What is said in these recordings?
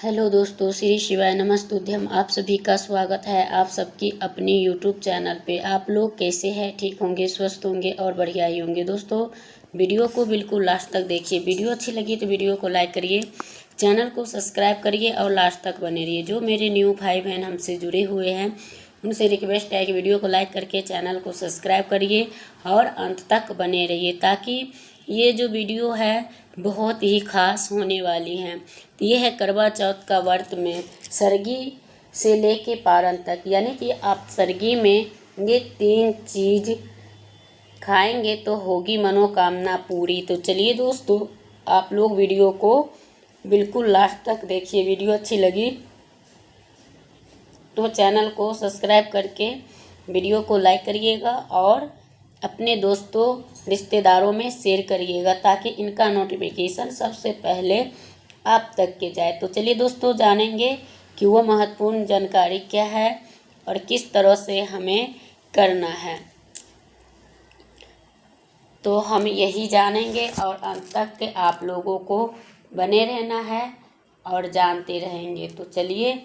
Hello दोस्तों, श्री शिवाय नमस्तुभ्यम। आप सभी का स्वागत है आप सबकी अपनी यूट्यूब चैनल पे। आप लोग कैसे हैं? ठीक होंगे, स्वस्थ होंगे और बढ़िया ही होंगे। दोस्तों, वीडियो को बिल्कुल लास्ट तक देखिए। वीडियो अच्छी लगी तो वीडियो को लाइक करिए, चैनल को सब्सक्राइब करिए और लास्ट तक बने रहिए। जो मेरे न्यू भाई बहन हमसे जुड़े हुए हैं उनसे रिक्वेस्ट है कि वीडियो को लाइक करके चैनल को सब्सक्राइब करिए और अंत तक बने रहिए, ताकि ये जो वीडियो है बहुत ही खास होने वाली है। ये है करवा चौथ का व्रत में सरगी से लेके पारण तक, यानी कि आप सरगी में ये 3 चीज़ खाएंगे तो होगी मनोकामना पूरी। तो चलिए दोस्तों, आप लोग वीडियो को बिल्कुल लास्ट तक देखिए। वीडियो अच्छी लगी तो चैनल को सब्सक्राइब करके वीडियो को लाइक करिएगा और अपने दोस्तों रिश्तेदारों में शेयर करिएगा, ताकि इनका नोटिफिकेशन सबसे पहले आप तक के जाए। तो चलिए दोस्तों, जानेंगे कि वो महत्वपूर्ण जानकारी क्या है और किस तरह से हमें करना है। तो हम यही जानेंगे और अंत तक के आप लोगों को बने रहना है और जानते रहेंगे। तो चलिए,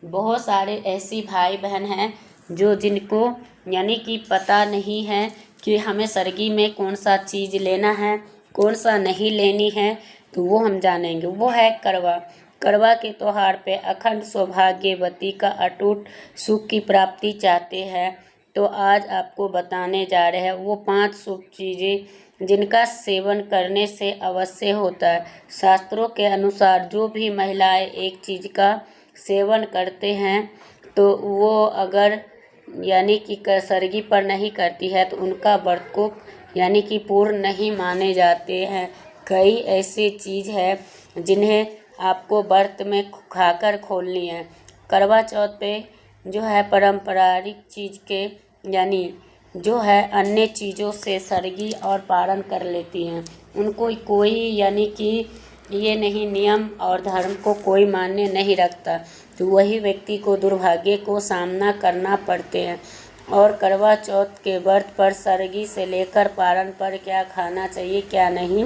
बहुत सारे ऐसी भाई बहन हैं जिनको यानी कि पता नहीं है कि हमें सरगी में कौन सा चीज़ लेना है, कौन सा नहीं लेनी है। तो वो हम जानेंगे। वो है करवा। करवा के त्योहार पे अखंड सौभाग्यवती का अटूट सुख की प्राप्ति चाहते हैं। तो आज आपको बताने जा रहे हैं वो 5 शुभ चीज़ें जिनका सेवन करने से अवश्य होता है। शास्त्रों के अनुसार जो भी महिलाएं एक चीज़ का सेवन करते हैं तो वो अगर यानी कि सरगी पर नहीं करती है तो उनका व्रत को यानी कि पूर्ण नहीं माने जाते हैं। कई ऐसी चीज़ है जिन्हें आपको व्रत में खाकर खोलनी है। करवा चौथ पे जो है पारंपरिक चीज़ के यानी जो है अन्य चीज़ों से सरगी और पारण कर लेती हैं। उनको कोई यानी कि ये नहीं, नियम और धर्म को कोई मान्य नहीं रखता, तो वही व्यक्ति को दुर्भाग्य को सामना करना पड़ते हैं। और करवा चौथ के व्रत पर सरगी से लेकर पारण पर क्या खाना चाहिए, क्या नहीं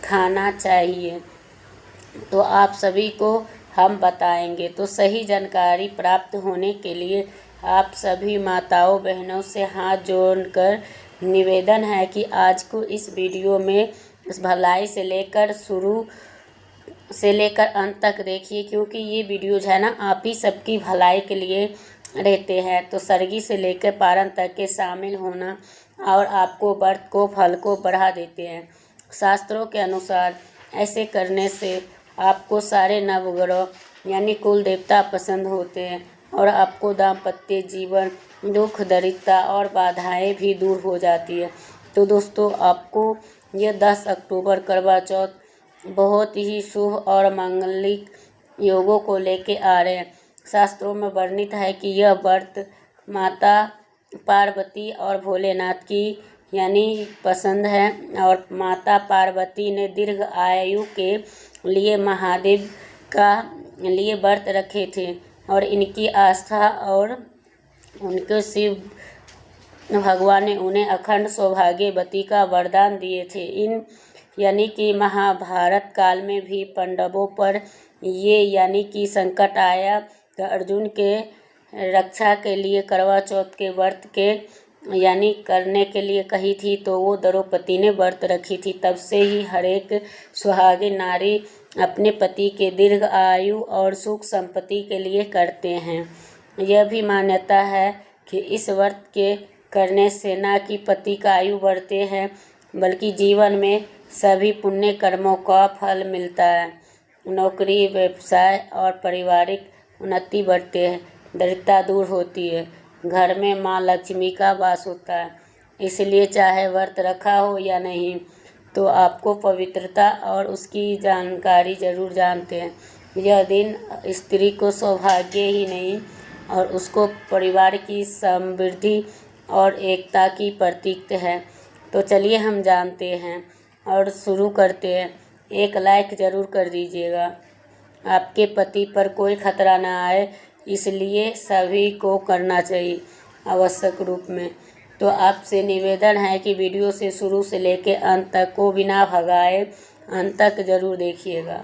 खाना चाहिए, तो आप सभी को हम बताएंगे। तो सही जानकारी प्राप्त होने के लिए आप सभी माताओं बहनों से हाथ जोड़कर निवेदन है कि आज को इस वीडियो में इस भलाई से लेकर शुरू से लेकर अंत तक देखिए, क्योंकि ये वीडियो जो है ना आप ही सबकी भलाई के लिए रहते हैं। तो सरगी से लेकर पारण तक के शामिल होना और आपको व्रत को फल को बढ़ा देते हैं। शास्त्रों के अनुसार ऐसे करने से आपको सारे नवग्रह यानी कुल देवता पसंद होते हैं और आपको दाम्पत्य जीवन, दुख दरिद्रता और बाधाएं भी दूर हो जाती है। तो दोस्तों, आपको ये 10 अक्टूबर करवा चौथ बहुत ही शुभ और मांगलिक योगों को लेके आ रहे हैं। शास्त्रों में वर्णित है कि यह व्रत माता पार्वती और भोलेनाथ की यानी पसंद है और माता पार्वती ने दीर्घ आयु के लिए महादेव का लिए व्रत रखे थे और इनकी आस्था और उनके शिव भगवान ने उन्हें अखंड सौभाग्यवती का वरदान दिए थे। इन यानी कि महाभारत काल में भी पांडवों पर ये यानी कि संकट आया तो अर्जुन के रक्षा के लिए करवा चौथ के व्रत के यानी करने के लिए कही थी, तो वो द्रौपदी ने व्रत रखी थी। तब से ही हर एक सुहागिन नारी अपने पति के दीर्घ आयु और सुख संपत्ति के लिए करते हैं। यह भी मान्यता है कि इस व्रत के करने से न कि पति का आयु बढ़ते हैं बल्कि जीवन में सभी पुण्य कर्मों का फल मिलता है। नौकरी, व्यवसाय और पारिवारिक उन्नति बढ़ते हैं, दरिद्रता दूर होती है, घर में माँ लक्ष्मी का वास होता है। इसलिए चाहे व्रत रखा हो या नहीं, तो आपको पवित्रता और उसकी जानकारी जरूर जानते हैं। यह दिन स्त्री को सौभाग्य ही नहीं और उसको परिवार की समृद्धि और एकता की प्रतीक है। तो चलिए हम जानते हैं और शुरू करते हैं। एक लाइक ज़रूर कर दीजिएगा। आपके पति पर कोई खतरा ना आए, इसलिए सभी को करना चाहिए आवश्यक रूप में। तो आपसे निवेदन है कि वीडियो से शुरू से लेकर अंत तक को बिना भगाए अंत तक ज़रूर देखिएगा।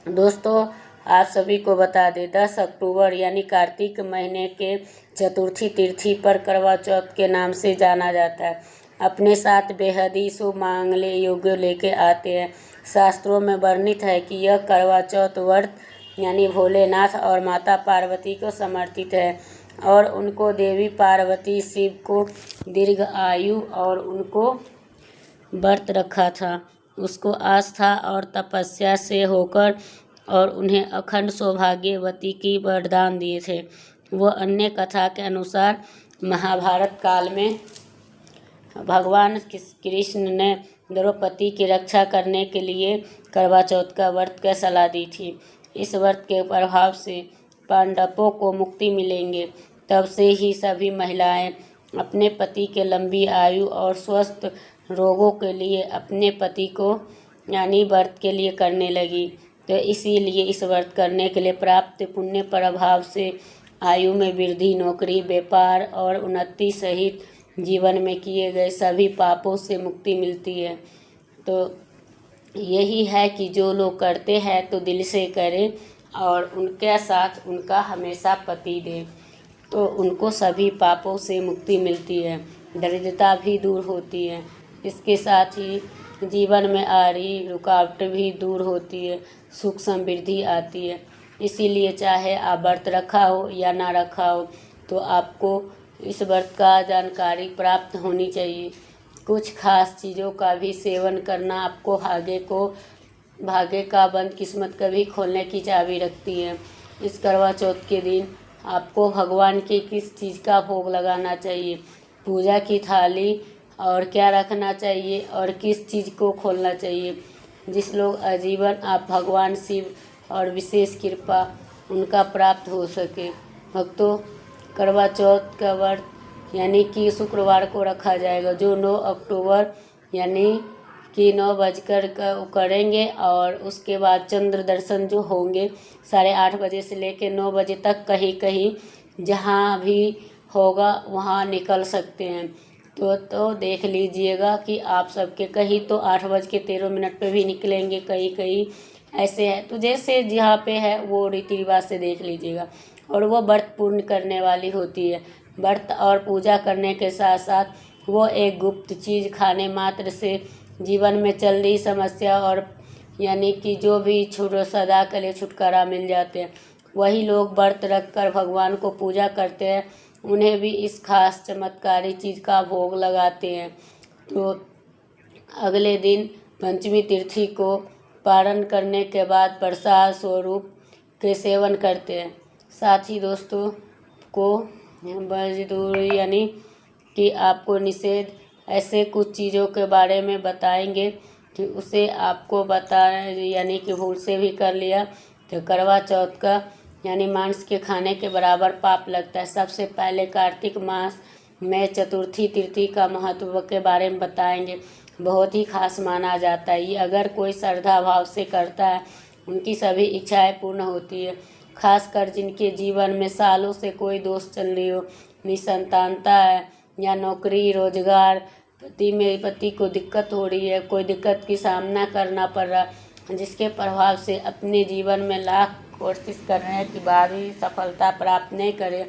दोस्तों, आप सभी को बता दें 10 अक्टूबर यानी कार्तिक महीने के चतुर्थी तिथि पर करवा चौथ के नाम से जाना जाता है। अपने साथ बेहद ही शुभ मांगल्य योग्य लेके आते हैं। शास्त्रों में वर्णित है कि यह करवा चौथ व्रत यानी भोलेनाथ और माता पार्वती को समर्पित है और उनको देवी पार्वती शिव को दीर्घ आयु और उनको व्रत रखा था, उसको आस्था और तपस्या से होकर और उन्हें अखंड सौभाग्यवती की वरदान दिए थे। वह अन्य कथा के अनुसार महाभारत काल में भगवान कृष्ण ने द्रौपदी की रक्षा करने के लिए करवा चौथ का व्रत की सलाह दी थी। इस व्रत के प्रभाव से पांडवों को मुक्ति मिलेंगे। तब से ही सभी महिलाएं अपने पति के लंबी आयु और स्वस्थ रोगों के लिए अपने पति को यानी व्रत के लिए करने लगी। तो इसीलिए इस व्रत करने के लिए प्राप्त पुण्य प्रभाव से आयु में वृद्धि, नौकरी, व्यापार और उन्नति सहित जीवन में किए गए सभी पापों से मुक्ति मिलती है। तो यही है कि जो लोग करते हैं तो दिल से करें और उनके साथ उनका हमेशा पति दें, तो उनको सभी पापों से मुक्ति मिलती है, दरिद्रता भी दूर होती है। इसके साथ ही जीवन में आ रही रुकावट भी दूर होती है, सुख समृद्धि आती है। इसीलिए चाहे आप व्रत रखा हो या ना रखा हो तो आपको इस व्रत का जानकारी प्राप्त होनी चाहिए। कुछ खास चीज़ों का भी सेवन करना आपको भाग्य का बंद किस्मत कभी खोलने की चाबी रखती है। इस करवा चौथ के दिन आपको भगवान के किस चीज़ का भोग लगाना चाहिए, पूजा की थाली और क्या रखना चाहिए और किस चीज़ को खोलना चाहिए, जिस लोग आजीवन आप भगवान शिव और विशेष कृपा उनका प्राप्त हो सके। भक्तों, करवा चौथ का व्रत यानी कि शुक्रवार को रखा जाएगा, जो 9 अक्टूबर यानी कि 9 बजकर करेंगे और उसके बाद चंद्र दर्शन जो होंगे 8:30 बजे से लेकर 9 बजे तक कहीं कहीं जहाँ भी होगा वहाँ निकल सकते हैं। तो देख लीजिएगा कि आप सबके कहीं तो 8:13 पे भी निकलेंगे, कहीं कहीं ऐसे है। तो जैसे जहाँ पे है वो रीति रिवाज से देख लीजिएगा। और वो व्रत पूर्ण करने वाली होती है। व्रत और पूजा करने के साथ साथ वो एक गुप्त चीज़ खाने मात्र से जीवन में चल रही समस्या और यानी कि जो भी सदा के लिए छुटकारा मिल जाते हैं। वही लोग व्रत रख कर भगवान को पूजा करते हैं, उन्हें भी इस खास चमत्कारी चीज़ का भोग लगाते हैं। तो अगले दिन पंचमी तिथि को पारण करने के बाद प्रसाद स्वरूप के सेवन करते हैं। साथ ही दोस्तों को मजदूरी यानी कि आपको निषेध ऐसे कुछ चीज़ों के बारे में बताएंगे कि उसे आपको यानी कि भूल से भी कर लिया तो करवा चौथ का यानी मांस के खाने के बराबर पाप लगता है। सबसे पहले कार्तिक मास में चतुर्थी तिथि का महत्व के बारे में बताएंगे। बहुत ही खास माना जाता है। ये अगर कोई श्रद्धा भाव से करता है उनकी सभी इच्छाएं पूर्ण होती है। खासकर जिनके जीवन में सालों से कोई दोष चल रही हो, निसंतानता है या नौकरी रोजगार, पति को दिक्कत हो रही है, कोई दिक्कत की सामना करना पड़ रहा, जिसके प्रभाव से अपने जीवन में लाख कोशिश करने के बाद भी सफलता प्राप्त नहीं करे,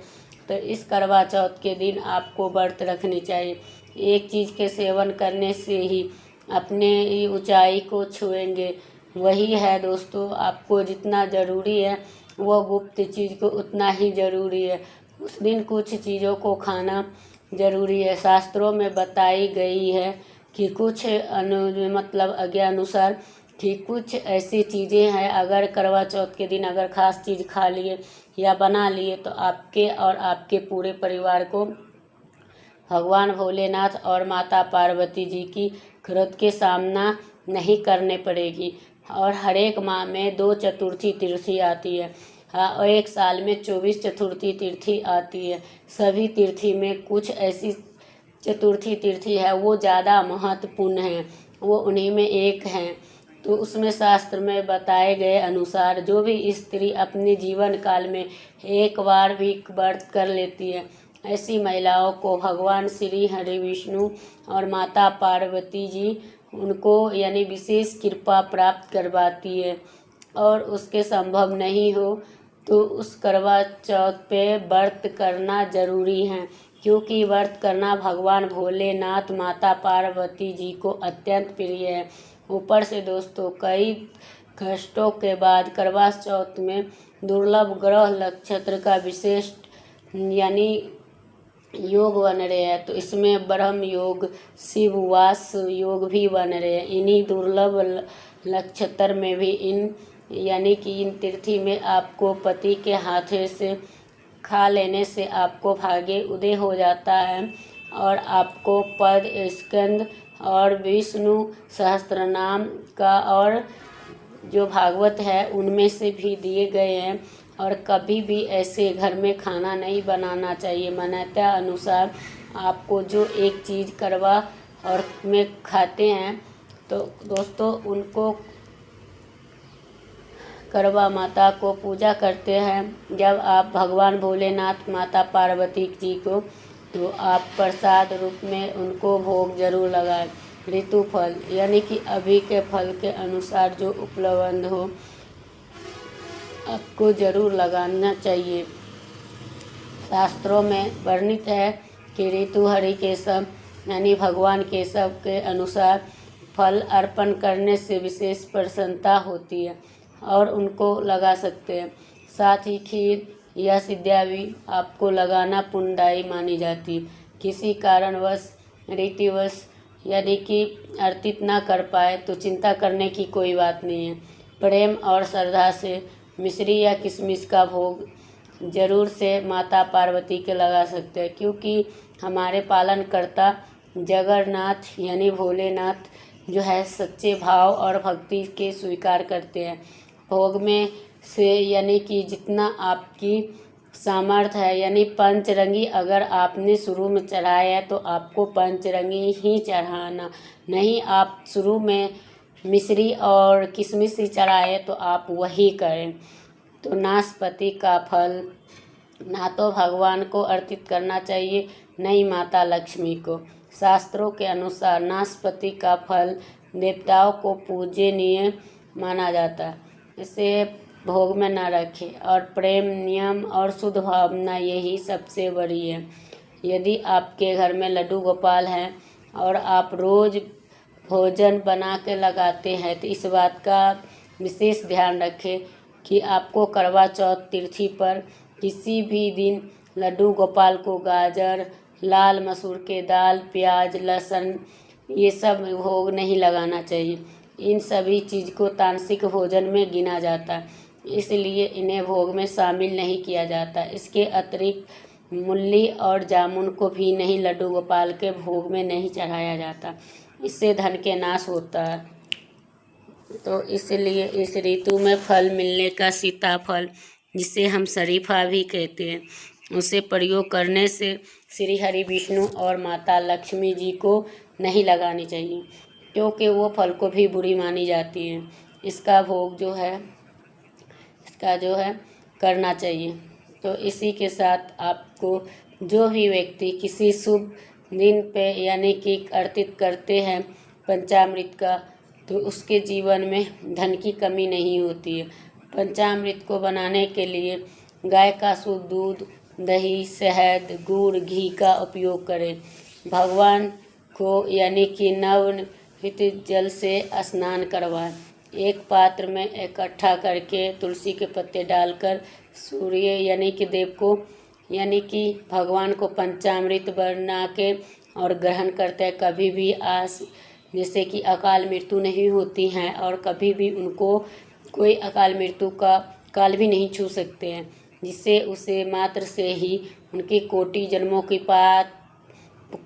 तो इस करवा चौथ के दिन आपको व्रत रखनी चाहिए। एक चीज़ के सेवन करने से ही अपने ऊंचाई को छुएंगे। वही है दोस्तों, आपको जितना ज़रूरी है वो गुप्त चीज़ को उतना ही ज़रूरी है। उस दिन कुछ चीज़ों को खाना ज़रूरी है। शास्त्रों में बताई गई है कि कुछ आज्ञा अनुसार कि कुछ ऐसी चीज़ें हैं अगर करवा चौथ के दिन अगर खास चीज़ खा लिए या बना लिए तो आपके और आपके पूरे परिवार को भगवान भोलेनाथ और माता पार्वती जी की क्रोध के सामना नहीं करने पड़ेगी। और हर एक माह में 2 चतुर्थी तिथि आती है और एक साल में 24 चतुर्थी तिथि आती है। सभी तिथि में कुछ ऐसी चतुर्थी तिथि है वो ज़्यादा महत्वपूर्ण है, वो उन्हीं में एक हैं। तो उसमें शास्त्र में बताए गए अनुसार जो भी स्त्री अपने जीवन काल में एक बार भी व्रत कर लेती है, ऐसी महिलाओं को भगवान श्री हरि विष्णु और माता पार्वती जी उनको यानी विशेष कृपा प्राप्त करवाती है। और उसके संभव नहीं हो तो उस करवा चौथ पे व्रत करना ज़रूरी है, क्योंकि व्रत करना भगवान भोलेनाथ माता पार्वती जी को अत्यंत प्रिय है। ऊपर से दोस्तों कई कष्टों के बाद करवा चौथ में दुर्लभ ग्रह नक्षत्र का विशेष यानी योग बन रहे हैं, तो इसमें ब्रह्म योग शिववास योग भी बन रहे हैं। इन्हीं दुर्लभ नक्षत्र में भी यानी कि इन तिथि में आपको पति के हाथे से खा लेने से आपको भाग्य उदय हो जाता है और आपको पद स्कंद और विष्णु सहस्त्रनाम का और जो भागवत है उनमें से भी दिए गए हैं। और कभी भी ऐसे घर में खाना नहीं बनाना चाहिए। मान्यता अनुसार आपको जो एक चीज़ करवा और में खाते हैं तो दोस्तों उनको करवा माता को पूजा करते हैं जब आप भगवान भोलेनाथ माता पार्वती जी को, तो आप प्रसाद रूप में उनको भोग जरूर लगाएं। ऋतु फल यानी कि अभी के फल के अनुसार जो उपलब्ध हो आपको जरूर लगाना चाहिए। शास्त्रों में वर्णित है कि ऋतु हरि केशव यानी भगवान केशव के अनुसार फल अर्पण करने से विशेष प्रसन्नता होती है और उनको लगा सकते हैं। साथ ही खीर या सिद्धियाँ भी आपको लगाना पुण्यदायी मानी जाती है। किसी कारणवश रीतिवश यदि कि अर्पित ना कर पाए तो चिंता करने की कोई बात नहीं है। प्रेम और श्रद्धा से मिश्री या किशमिश का भोग जरूर से माता पार्वती के लगा सकते हैं, क्योंकि हमारे पालनकर्ता जगन्नाथ यानी भोलेनाथ जो है सच्चे भाव और भक्ति के स्वीकार करते हैं। भोग में से यानी कि जितना आपकी सामर्थ्य है, यानी पंचरंगी अगर आपने शुरू में चढ़ाया है तो आपको पंचरंगी ही चढ़ाना, नहीं आप शुरू में मिश्री और किशमिश ही चढ़ाए तो आप वही करें। तो नाशपाती का फल ना तो भगवान को अर्पित करना चाहिए, नहीं माता लक्ष्मी को। शास्त्रों के अनुसार नाशपाती का फल देवताओं को पूजनीय माना जाता है, इसे भोग में ना रखें। और प्रेम, नियम और शुद्ध भावना यही सबसे बड़ी है। यदि आपके घर में लड्डू गोपाल हैं और आप रोज़ भोजन बना के लगाते हैं तो इस बात का विशेष ध्यान रखें कि आपको करवा चौथ तिथि पर किसी भी दिन लड्डू गोपाल को गाजर, लाल मसूर के दाल, प्याज, लहसुन ये सब भोग नहीं लगाना चाहिए। इन सभी चीज़ को तामसिक भोजन में गिना जाता है, इसलिए इन्हें भोग में शामिल नहीं किया जाता। इसके अतिरिक्त मूली और जामुन को भी नहीं लड्डू गोपाल के भोग में नहीं चढ़ाया जाता, इससे धन के नाश होता है। तो इसलिए इस ऋतु में फल मिलने का सीताफल, जिसे हम शरीफा भी कहते हैं, उसे प्रयोग करने से श्री हरि विष्णु और माता लक्ष्मी जी को नहीं लगानी चाहिए, क्योंकि वो फल को भी बुरी मानी जाती है। इसका भोग जो है करना चाहिए। तो इसी के साथ आपको जो भी व्यक्ति किसी शुभ दिन पे यानी कि अर्पित करते हैं पंचामृत का, तो उसके जीवन में धन की कमी नहीं होती है। पंचामृत को बनाने के लिए गाय का शुद्ध दूध, दही, शहद, गुड़, घी का उपयोग करें। भगवान को यानी कि नवनीत जल से स्नान करवाएं। एक पात्र में इकट्ठा करके तुलसी के पत्ते डालकर सूर्य यानी कि देव को यानी कि भगवान को पंचामृत बना के और ग्रहण करते हैं। कभी भी जैसे कि अकाल मृत्यु नहीं होती हैं और कभी भी उनको कोई अकाल मृत्यु का काल भी नहीं छू सकते हैं, जिससे उसे मात्र से ही उनके कोटि जन्मों की पाप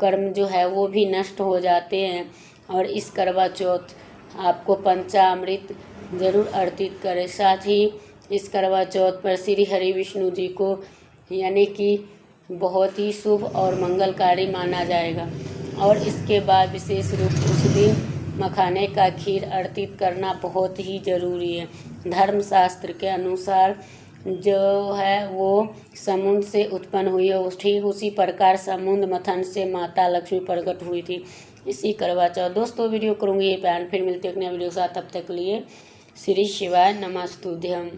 कर्म जो है वो भी नष्ट हो जाते हैं। और इस करवा चौथ आपको पंचामृत जरूर अर्पित करें। साथ ही इस करवा चौथ पर श्री हरि विष्णु जी को यानी कि बहुत ही शुभ और मंगलकारी माना जाएगा। और इसके बाद विशेष रूप उस दिन मखाने का खीर अर्पित करना बहुत ही ज़रूरी है। धर्मशास्त्र के अनुसार जो है वो समुद्र से उत्पन्न हुई है, ठीक उसी प्रकार समुद्र मंथन से माता लक्ष्मी प्रकट हुई थी। इसी करवा चौथ दोस्तों वीडियो करूँगी ये प्लान, फिर मिलते हैं एक नए वीडियो के साथ। तब तक के लिए श्री शिवाय नमस्तुभ्यम।